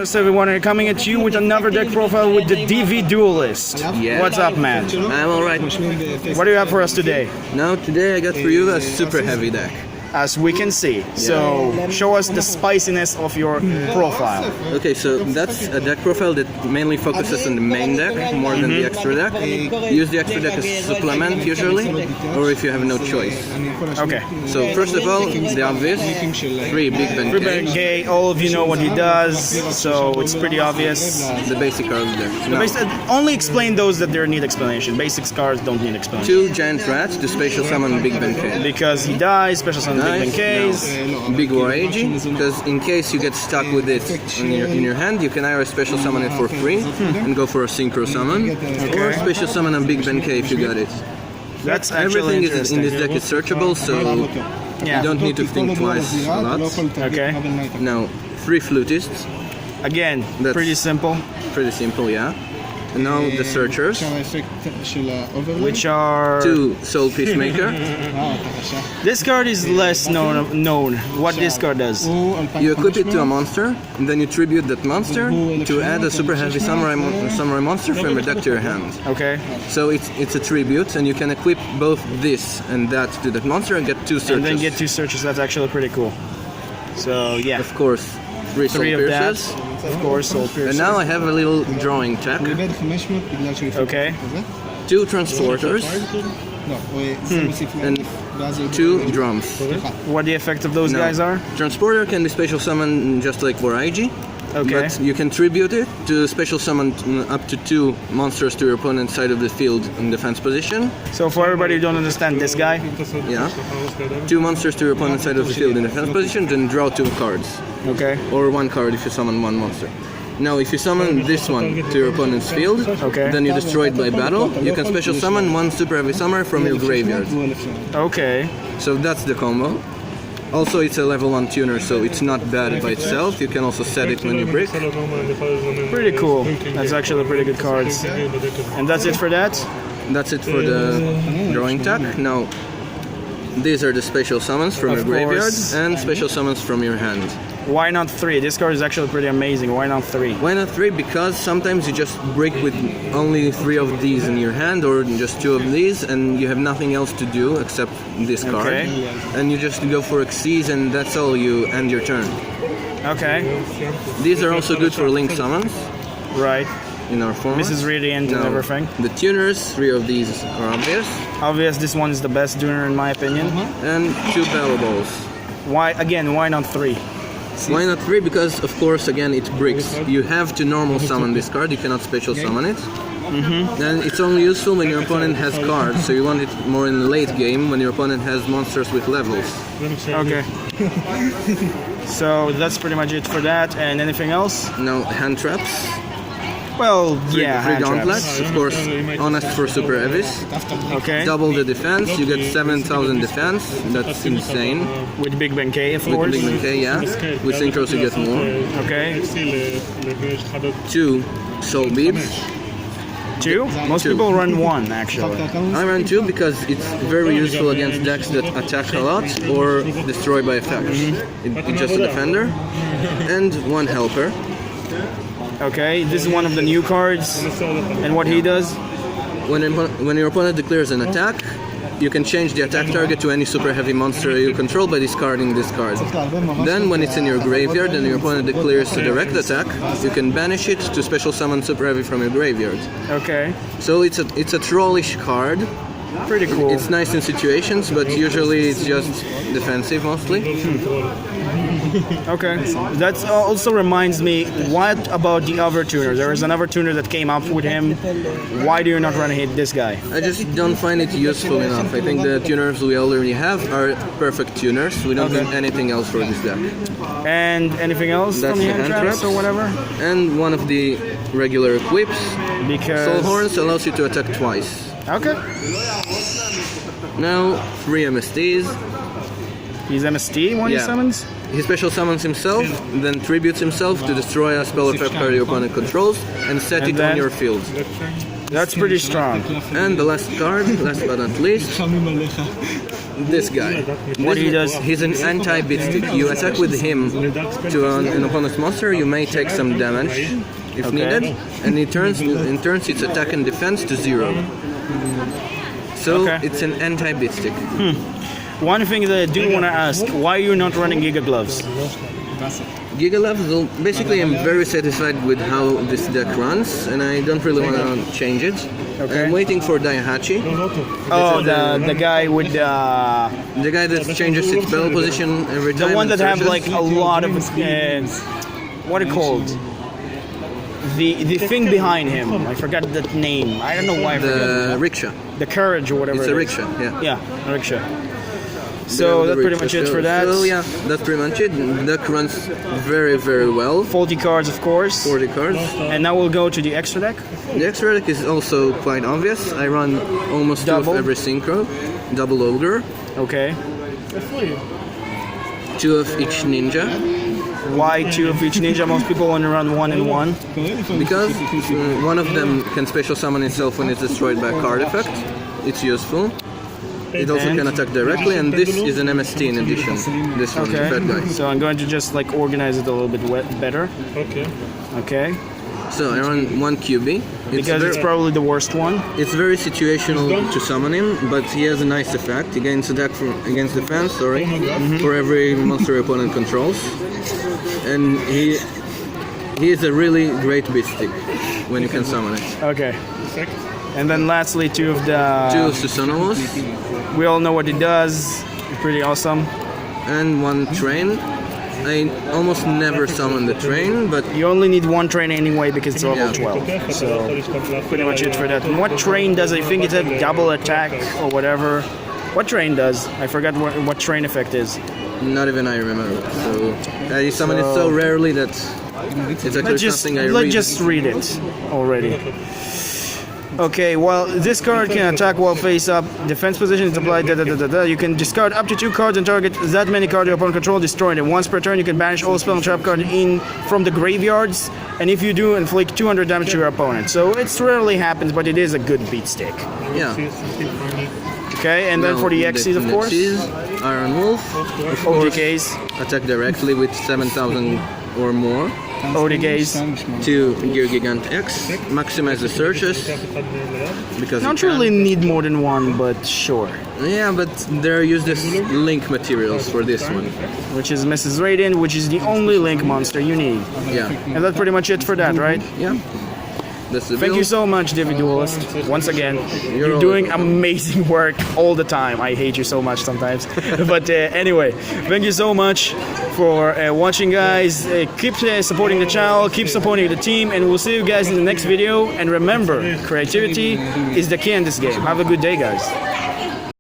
So everyone, we're coming at you with another deck profile with the TheDvDuelist. Yeah. What's up, man? I'm alright. What do you have for us today? Now today I got for you a super heavy deck. As we can see. So show us the spiciness of your profile. Okay, so that's a deck profile that mainly focuses on the main deck more than the extra deck. Use the extra deck as supplement usually, or if you have no choice. Okay. So first of all, the obvious, 3 Big Ben K. All of you know what he does, so it's pretty obvious. The basic cards there. No. Only explain those that there need explanation. Basic cards don't need explanation. 2 Giant Rats to special summon Big Ben K. Because he dies, special summon Big Ben K's. No. Big War AG, because in case you get stuck with this in your hand, you can either special summon it for free and go for a synchro summon, or special summon a Big Ben K if you got it. That's everything is in this deck is searchable, so you don't need to think twice a lot. Okay. Now, 3 Flutists. Again, That's pretty simple. Pretty simple, yeah. And now the Searchers, which are 2 Soul Peacemaker. This card is less known. What this card does? You equip it to a monster, and then you tribute that monster to add a super heavy samurai monster from your deck to your hand. Okay. So it's a tribute, and you can equip both this and that to that monster and get 2 searches. And then get 2 searches. That's actually pretty cool. So yeah. Of course, 3 Soul Piercers. Of course, Soul Piercer. And now I have a little drawing check. Okay. 2 Transporters. And 2 Drums. What the effect of those guys are? Transporter can be special summoned just like Voraigi. Okay. But you can tribute it to special summon up to 2 monsters to your opponent's side of the field in defense position. So for everybody who don't understand this guy, yeah, 2 monsters to your opponent's side of the field in defense position, then draw 2 cards. Okay. Or 1 card if you summon 1 monster. Now, if you summon this one to your opponent's field, then you destroy it by battle. You can special summon 1 super heavy summoner from your graveyard. Okay. So that's the combo. Also, it's a level 1 tuner, so it's not bad by itself. You can also set it when you break. Pretty cool. That's actually pretty good cards. And that's it for that? That's it for the drawing tag. Now, these are the special summons from your graveyard and special summons from your hand. Why not 3? This card is actually pretty amazing. Why not 3? Why not 3? Because sometimes you just break with only 3 of these in your hand, or just 2 of these, and you have nothing else to do except this card. Okay. And you just go for Xyz, and that's all. You end your turn. Okay. These are also good for link summons. Right. In our format. This is Radiant and everything. The tuners, 3 of these are obvious. Obvious, this one is the best tuner in my opinion. And 2 Battle Balls. Why not 3? Why not 3? Because, of course, again, it bricks. You have to normal summon this card, you cannot special summon it. And it's only useful when your opponent has cards, so you want it more in the late game when your opponent has monsters with levels. Okay. So that's pretty much it for that. And anything else? No, hand traps. Well, 3 hand gauntlets, traps. of course, honest for super heavies. Okay. Double the defense, you get 7,000 defense, that's insane. With Big Ben K, of course. With Big Ben K, yeah. With synchros you get more. Okay. 2 Soul Beads. 2? Most people run 1, actually. I run 2 because it's very useful against decks that attack a lot or destroy by effect. It's just a defender. And 1 helper. Okay, this is one of the new cards. And what he does? When your opponent declares an attack, you can change the attack target to any super heavy monster you control by discarding this card. Then, when it's in your graveyard and your opponent declares a direct attack, you can banish it to special summon super heavy from your graveyard. Okay. So it's a trollish card. Pretty cool. It's nice in situations, but usually it's just defensive mostly. Okay. That also reminds me, what about the other tuner? There is another tuner that came up with him. Why do you not run this guy? I just don't find it useful enough. I think the tuners we already have are perfect tuners. We don't need anything else for this deck. And anything else from the hand traps or whatever? And one of the regular equips. Because Soul Horns allows you to attack twice. Okay. Now, 3 MSTs. He's MST when he summons? He special summons himself, then tributes himself to destroy a spell effect card your opponent controls, and set it on your field. That's pretty strong. And the last card, last but not least, this guy. What he does? He's an anti-beat stick. You attack with him to an opponent's monster, you may take some damage if needed, and in turns its attack and defense to 0. So it's an anti-beat stick. One thing that I do want to ask, why are you not running Giga Gloves? Giga Gloves, well, basically I'm very satisfied with how this deck runs, and I don't really want to change it. Okay. I'm waiting for Daihachi. Oh, the guy with The guy that changes its spell position every time. the one that and have searches. like a lot of what it called? The thing behind him. I forgot that name. I don't know why I forgot. The rickshaw. The courage or whatever. It's a it is. rickshaw, yeah. Yeah, a rickshaw. So that's pretty much it for that. So yeah, that's pretty much it. The deck runs very, very well. 40 cards, of course. 40 cards. And now we'll go to the extra deck. The extra deck is also quite obvious. I run almost Double. 2 of every synchro. Double ogre. Okay. 2 of each ninja. Why 2 of each ninja? Most people only run 1 and 1. Because one of them can special summon itself when it's destroyed by a card effect. It's useful. It also And? can attack directly, and this is an MST in addition. This one, Okay. bad guy. So I'm going to just like organize it a little bit better. Okay. So I run 1 QB. Because it's probably the worst one. It's very situational to summon him, but he has a nice effect. He gains attack against defense, for every monster your opponent controls. And he is a really great beat stick when you can summon it. Okay. And then lastly, 2 of the... 2 of Susanoo, We all know what it does. It's pretty awesome. and 1 train. I almost never summon the train, but You only need 1 train anyway because it's level Yeah. 12. So pretty much it for that. And what train does? I think it's a double attack or whatever. What train does? I forgot what train effect is. not even I remember. So I summon it so rarely that it's actually something I Let's read. just read it already. Okay, well, this card can attack while face up. Defense position is applied. You can discard up to 2 cards and target that many cards your opponent control, destroying them. Once per turn, you can banish all spell and trap cards in from the graveyards, and if you do, inflict 200 damage to your opponent. So it rarely happens, but it is a good beat stick. Yeah. Okay, and then Now, for the Xyz, of course, Xyz, Iron Wolf, OTKs, attack directly with 7,000 or more. OTKs. To Gear Gigant X, maximize the searches because Don't you can. really need more than 1, but sure. Yeah, but they're used as link materials for this one. Which is Mrs. Radiant, which is the only link monster you need. Yeah, And that's pretty much it for that, right? yeah. That's the Thank build. you so much, TheDvDuelist. Once again, you're all doing welcome. amazing work all the time. I hate you so much sometimes. But anyway, thank you so much for watching, guys. Keep supporting the channel, keep supporting the team, and we'll see you guys in the next video. And remember, creativity is the key in this game. Have a good day, guys.